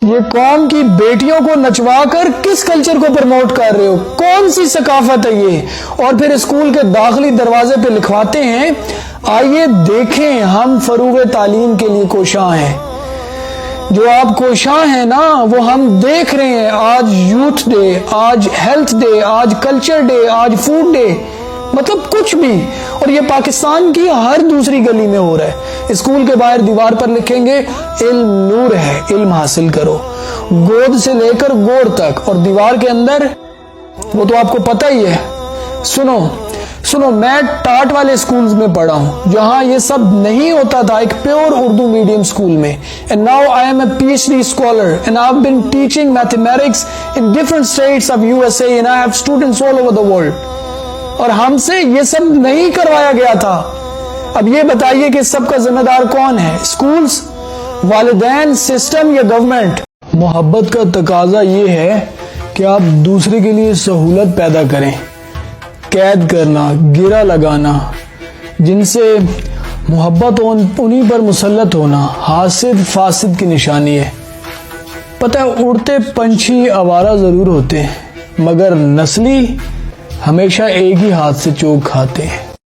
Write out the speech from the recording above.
یہ قوم کی بیٹیوں کو نچوا کر کس کلچر کو پروموٹ کر رہے ہو؟ کون سی ثقافت ہے یہ؟ اور پھر اسکول کے داخلی دروازے پہ لکھواتے ہیں آئیے دیکھیں ہم فروغ تعلیم کے لیے کوشاں ہیں۔ جو آپ کوشاں ہیں نا وہ ہم دیکھ رہے ہیں، آج یوتھ ڈے، آج ہیلتھ ڈے، آج کلچر ڈے، آج فوڈ ڈے، مطلب کچھ بھی، اور یہ پاکستان کی ہر دوسری گلی میں ہو رہا ہے۔ اسکول کے باہر دیوار پر لکھیں گے علم نور ہے، علم حاصل کرو، گود سے لے کر گوڑ تک، اور دیوار کے اندر وہ تو آپ کو پتہ ہی ہے۔ سنو میں ٹاٹ والے اسکولز میں پڑھا ہوں جہاں یہ سب نہیں ہوتا تھا، ایک پیور اردو میڈیم اسکول میں، and now I am a PhD scholar and I've been teaching mathematics in different states of USA and I have students all over the world، اور ہم سے یہ سب نہیں کروایا گیا تھا۔ اب یہ بتائیے کہ اس سب کا ذمہ دار کون ہے؟ اسکولز، والدین، سسٹم یا گورنمنٹ؟ محبت کا تقاضا یہ ہے کہ آپ دوسرے کے لیے سہولت پیدا کریں، قید کرنا، گرا لگانا، جن سے محبت انہی پر مسلط ہونا حاسد فاسد کی نشانی ہے۔ پتہ ہے اڑتے پنچھی آوارہ ضرور ہوتے ہیں مگر نسلی ہمیشہ ایک ہی ہاتھ سے چوک کھاتے ہیں۔